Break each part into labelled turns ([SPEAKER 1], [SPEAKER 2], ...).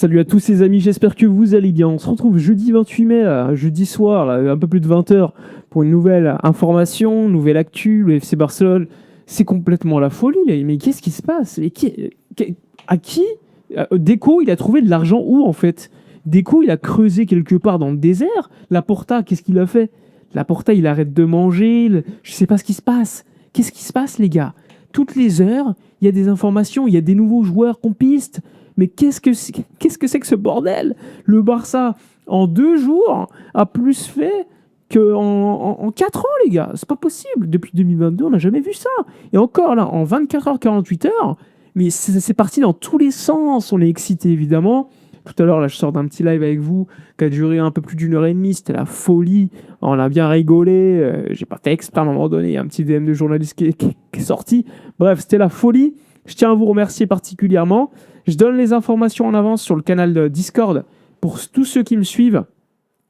[SPEAKER 1] Salut à tous les amis, j'espère que vous allez bien. On se retrouve jeudi 28 mai, là, jeudi soir, là, un peu plus de 20h, pour une nouvelle information, nouvelle actu. Le FC Barcelone, c'est complètement la folie, là. Mais qu'est-ce qui se passe? À qui Deco, il a trouvé de l'argent où, en fait? Deco, il a creusé quelque part dans le désert. Laporta, qu'est-ce qu'il a fait? Laporta, il arrête de manger. Je sais pas ce qui se passe. Qu'est-ce qui se passe, les gars? Toutes les heures, il y a des informations, il y a des nouveaux joueurs qu'on piste. Mais qu'est-ce que c'est que ce bordel? Le Barça, en 2 jours, a plus fait qu'en 4 ans, les gars. C'est pas possible. Depuis 2022, on n'a jamais vu ça. Et encore, là, en 24 heures, 48 heures, mais c'est parti dans tous les sens. On est excité, évidemment. Tout à l'heure, là, je sors d'un petit live avec vous qui a duré un peu plus d'1 heure et demie. C'était la folie. On a bien rigolé. J'ai pas fait exprès à un moment donné. Il y a un petit DM de journaliste qui est sorti. Bref, c'était la folie. Je tiens à vous remercier particulièrement. Je donne les informations en avance sur le canal de Discord pour tous ceux qui me suivent.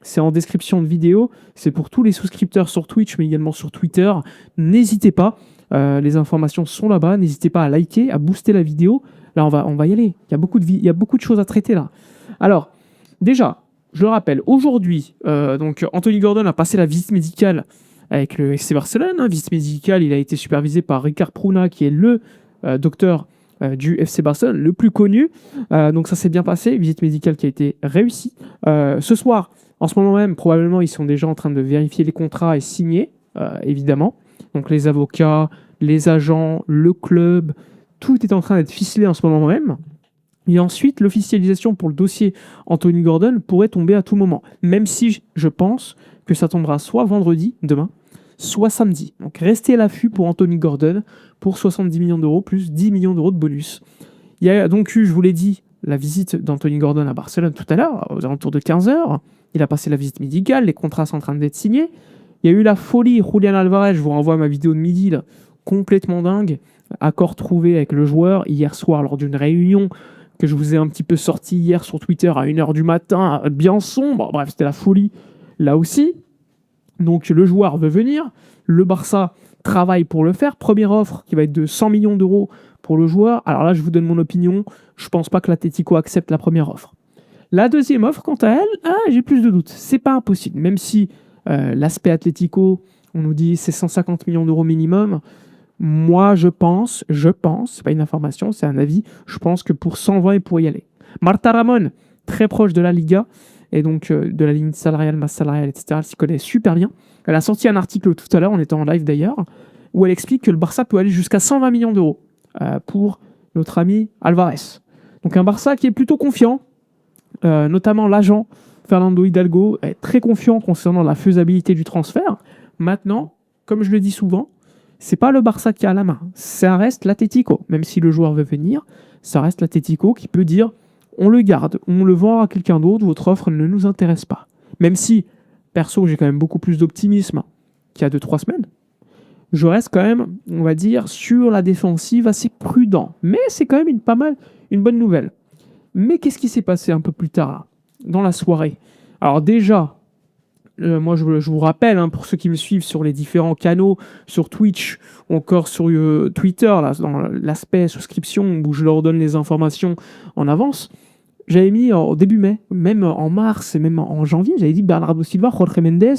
[SPEAKER 1] C'est en description de vidéo. C'est pour tous les souscripteurs sur Twitch, mais également sur Twitter. N'hésitez pas. Les informations sont là-bas. N'hésitez pas à liker, à booster la vidéo. Là, on va y aller. Il y a beaucoup de choses à traiter là. Alors, déjà, je le rappelle, aujourd'hui, donc Anthony Gordon a passé la visite médicale avec le FC Barcelone. Visite médicale, il a été supervisé par Ricard Pruna, qui est le docteur du FC Barcelone, le plus connu. Donc ça s'est bien passé, visite médicale qui a été réussie. Ce soir, en ce moment même, probablement, ils sont déjà en train de vérifier les contrats et signer, évidemment. Donc les avocats, les agents, le club, tout est en train d'être ficelé en ce moment même. Et ensuite, l'officialisation pour le dossier Anthony Gordon pourrait tomber à tout moment, même si je pense que ça tombera soit vendredi, demain, soit samedi. Donc restez à l'affût pour Anthony Gordon pour 70 millions d'euros plus 10 millions d'euros de bonus. Il y a donc eu, je vous l'ai dit, la visite d'Anthony Gordon à Barcelone tout à l'heure, aux alentours de 15h. Il a passé la visite médicale, les contrats sont en train d'être signés. Il y a eu la folie, Julián Álvarez, je vous renvoie à ma vidéo de midi, là, complètement dingue. Accord trouvé avec le joueur hier soir lors d'une réunion que je vous ai un petit peu sorti hier sur Twitter à 1h du matin, bien sombre. Bref, c'était la folie là aussi. Donc le joueur veut venir, le Barça travaille pour le faire. Première offre qui va être de 100 millions d'euros pour le joueur. Alors là, je vous donne mon opinion. Je pense pas que l'Atlético accepte la première offre. La deuxième offre, quant à elle, j'ai plus de doutes. C'est pas impossible. Même si l'aspect Atlético, on nous dit c'est 150 millions d'euros minimum. Moi, je pense, c'est pas une information, c'est un avis, je pense que pour 120, il pourrait y aller. Marta Ramon, très proche de la Liga, et donc de la limite salariale, masse salariale, etc., elle s'y connaît super bien. Elle a sorti un article tout à l'heure, on était en live d'ailleurs, où elle explique que le Barça peut aller jusqu'à 120 millions d'euros pour notre ami Alvarez. Donc un Barça qui est plutôt confiant, notamment l'agent Fernando Hidalgo est très confiant concernant la faisabilité du transfert. Maintenant, comme je le dis souvent, c'est pas le Barça qui a la main, ça reste l'Atlético. Même si le joueur veut venir, ça reste l'Atlético qui peut dire on le garde, on le vend à quelqu'un d'autre, votre offre ne nous intéresse pas. Même si, perso, j'ai quand même beaucoup plus d'optimisme qu'il y a 2-3 semaines, je reste quand même, on va dire, sur la défensive assez prudent. Mais c'est quand même une bonne nouvelle. Mais qu'est-ce qui s'est passé un peu plus tard, dans la soirée? Alors déjà, moi, je vous rappelle, pour ceux qui me suivent sur les différents canaux, sur Twitch ou encore sur Twitter, là, dans l'aspect souscription où je leur donne les informations en avance, j'avais mis au début mai, même en mars et même en janvier, j'avais dit Bernardo Silva, Jorge Mendes,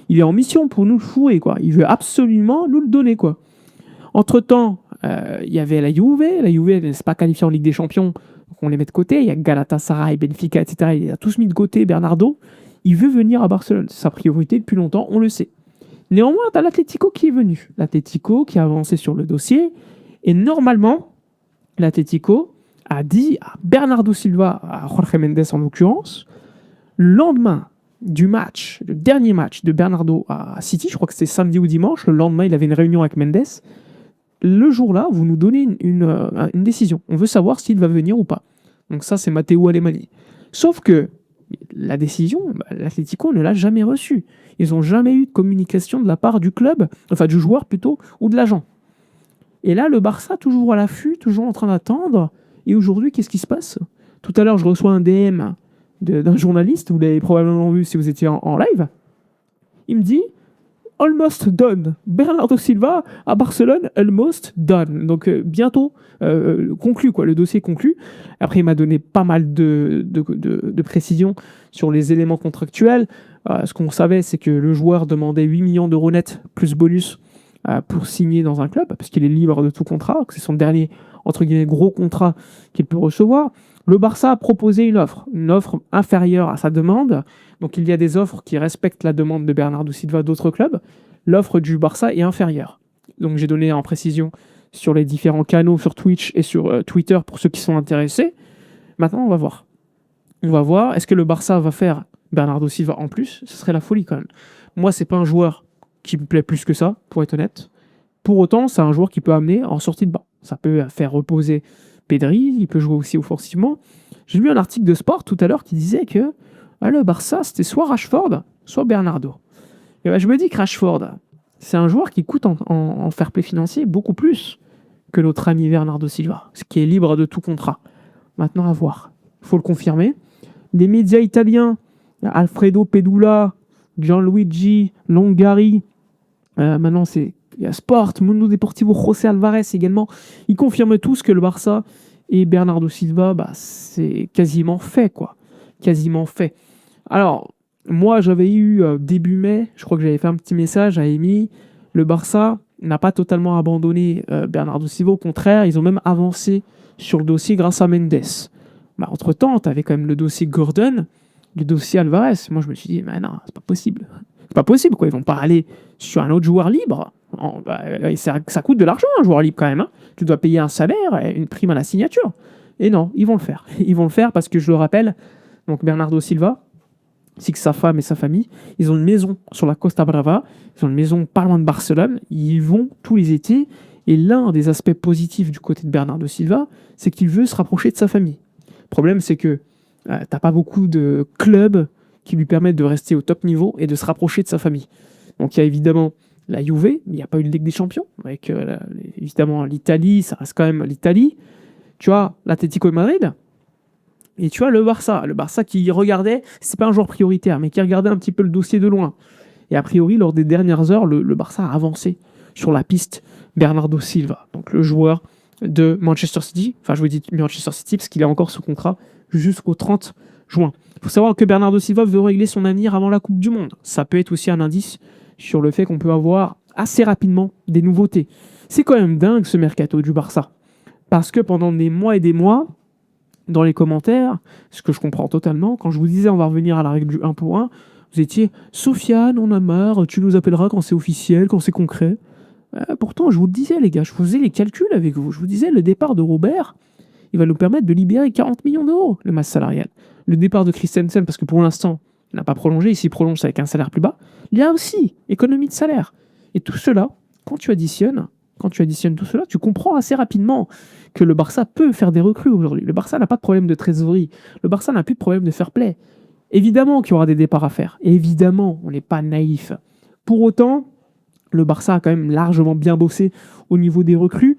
[SPEAKER 1] il est en mission pour nous le fourrer, quoi. Il veut absolument nous le donner, quoi. Entre-temps, il y avait la Juve n'est pas qualifiée en Ligue des Champions, donc on les met de côté. Il y a Galatasaray, Benfica, etc. Il a tous mis de côté Bernardo. Il veut venir à Barcelone. C'est sa priorité depuis longtemps, on le sait. Néanmoins, tu as l'Atlético qui est venu. L'Atlético qui a avancé sur le dossier. Et normalement, l'Atlético a dit à Bernardo Silva, à Jorge Mendes en l'occurrence, le lendemain du match, le dernier match de Bernardo à City, je crois que c'était samedi ou dimanche, le lendemain, il avait une réunion avec Mendes. Le jour-là, vous nous donnez une décision. On veut savoir s'il va venir ou pas. Donc ça, c'est Matteo Alemany. Sauf que la décision, l'Atlético ne l'a jamais reçue. Ils n'ont jamais eu de communication de la part du club, enfin du joueur plutôt, ou de l'agent. Et là, le Barça, toujours à l'affût, toujours en train d'attendre. Et aujourd'hui, qu'est-ce qui se passe? Tout à l'heure, je reçois un DM d'un journaliste, vous l'avez probablement vu si vous étiez en live. Il me dit, almost done. Bernardo Silva à Barcelone, almost done. Donc bientôt conclu, quoi. Le dossier est conclu. Après, il m'a donné pas mal de précisions sur les éléments contractuels. Ce qu'on savait, c'est que le joueur demandait 8 millions d'euros net plus bonus pour signer dans un club, parce qu'il est libre de tout contrat, que c'est son dernier, entre guillemets, gros contrat qu'il peut recevoir. Le Barça a proposé une offre inférieure à sa demande. Donc il y a des offres qui respectent la demande de Bernardo Silva d'autres clubs. L'offre du Barça est inférieure. Donc j'ai donné en précision sur les différents canaux, sur Twitch et sur Twitter pour ceux qui sont intéressés. Maintenant, on va voir. On va voir, est-ce que le Barça va faire Bernardo Silva en plus? Ce serait la folie quand même. Moi, c'est pas un joueur qui me plaît plus que ça, pour être honnête. Pour autant, c'est un joueur qui peut amener en sortie de banc. Ça peut faire reposer Pedri, il peut jouer aussi offensivement. J'ai lu un article de Sport tout à l'heure qui disait que le Barça, c'était soit Rashford, soit Bernardo. Et ben, je me dis que Rashford, c'est un joueur qui coûte en fair play financier beaucoup plus que notre ami Bernardo Silva, ce qui est libre de tout contrat. Maintenant, à voir. Il faut le confirmer. Les médias italiens, Alfredo Pedula, Gianluigi Longari, maintenant il y a Sport, Mundo Deportivo, José Alvarez également, ils confirment tous que le Barça et Bernardo Silva, c'est quasiment fait, quoi. Quasiment fait. Alors, moi, j'avais eu début mai, je crois que j'avais fait un petit message à Amy, le Barça n'a pas totalement abandonné Bernardo Silva, au contraire, ils ont même avancé sur le dossier grâce à Mendes. Entre-temps, tu avais quand même le dossier Gordon, le dossier Alvarez. Moi, je me suis dit, mais non, c'est pas possible. C'est pas possible, quoi. Ils vont pas aller sur un autre joueur libre. Ça coûte de l'argent, un joueur libre, quand même. Hein. Tu dois payer un salaire et une prime à la signature. Et non, ils vont le faire. Ils vont le faire parce que, je le rappelle, donc Bernardo Silva, ainsi que sa femme et sa famille, ils ont une maison sur la Costa Brava. Ils ont une maison pas loin de Barcelone. Ils y vont tous les étés. Et l'un des aspects positifs du côté de Bernardo Silva, c'est qu'il veut se rapprocher de sa famille. Le problème, c'est que t'as pas beaucoup de clubs qui lui permettent de rester au top niveau et de se rapprocher de sa famille. Donc il y a évidemment la Juve, mais il n'y a pas eu de Ligue des Champions. Avec évidemment l'Italie, ça reste quand même l'Italie. Tu vois, l'Atlético de Madrid. Et tu vois le Barça. Le Barça qui regardait, c'est pas un joueur prioritaire, mais qui regardait un petit peu le dossier de loin. Et a priori, lors des dernières heures, le Barça a avancé sur la piste Bernardo Silva. Donc le joueur de Manchester City. Enfin, je vous dis Manchester City parce qu'il est encore sous contrat jusqu'au 30 juin. Il faut savoir que Bernardo Silva veut régler son avenir avant la Coupe du Monde. Ça peut être aussi un indice sur le fait qu'on peut avoir assez rapidement des nouveautés. C'est quand même dingue ce mercato du Barça. Parce que pendant des mois et des mois, dans les commentaires, ce que je comprends totalement, quand je vous disais on va revenir à la règle du 1 pour 1, vous étiez « Sofiane, on a marre, tu nous appelleras quand c'est officiel, quand c'est concret ». Pourtant, je vous le disais, les gars, je faisais les calculs avec vous. Je vous disais, le départ de Robert, il va nous permettre de libérer 40 millions d'euros, le masse salarial. Le départ de Christensen, parce que pour l'instant, il n'a pas prolongé, ici il prolonge avec un salaire plus bas, il y a aussi économie de salaire. Et tout cela, quand tu additionnes tout cela, tu comprends assez rapidement que le Barça peut faire des recrues aujourd'hui. Le Barça n'a pas de problème de trésorerie. Le Barça n'a plus de problème de fair play. Évidemment qu'il y aura des départs à faire. Évidemment, on n'est pas naïf. Pour autant, le Barça a quand même largement bien bossé au niveau des recrues.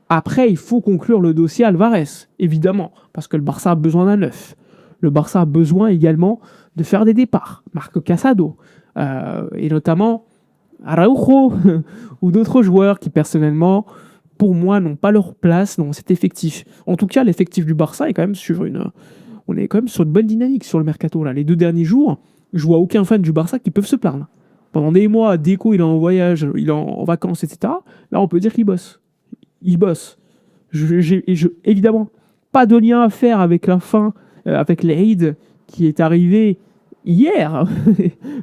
[SPEAKER 1] Après, il faut conclure le dossier Alvarez, évidemment, parce que le Barça a besoin d'un neuf. Le Barça a besoin également de faire des départs. Marc Casado, et notamment Araujo, ou d'autres joueurs qui, personnellement, pour moi, n'ont pas leur place dans cet effectif. En tout cas, l'effectif du Barça est quand même sur on est quand même sur une bonne dynamique sur le mercato. Là. Les 2 derniers jours, je vois aucun fan du Barça qui peuvent se plaindre. Pendant des mois, Deco, il est en voyage, il est en vacances, etc. Là, on peut dire qu'il bosse. Il bosse. Évidemment, pas de lien à faire avec la fin, avec l'Aid qui est arrivé hier.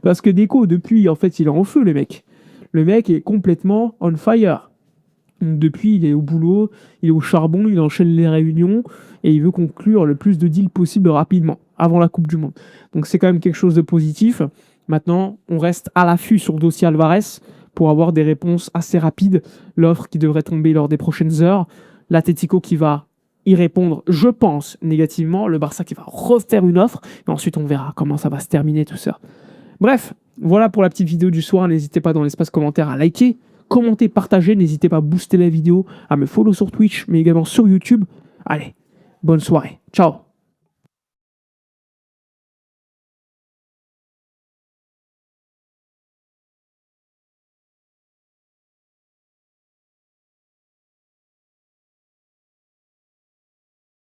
[SPEAKER 1] Parce que Deco, depuis, en fait, il est en feu, le mec. Le mec est complètement on fire. Depuis, il est au boulot, il est au charbon, il enchaîne les réunions et il veut conclure le plus de deals possible rapidement, avant la Coupe du Monde. Donc c'est quand même quelque chose de positif. Maintenant, on reste à l'affût sur le dossier Alvarez pour avoir des réponses assez rapides. L'offre qui devrait tomber lors des prochaines heures. L'Atlético qui va y répondre, je pense, négativement. Le Barça qui va refaire une offre. Et ensuite, on verra comment ça va se terminer tout ça. Bref, voilà pour la petite vidéo du soir. N'hésitez pas dans l'espace commentaire à liker, commenter, partager. N'hésitez pas à booster la vidéo, à me follow sur Twitch, mais également sur YouTube. Allez, bonne soirée. Ciao.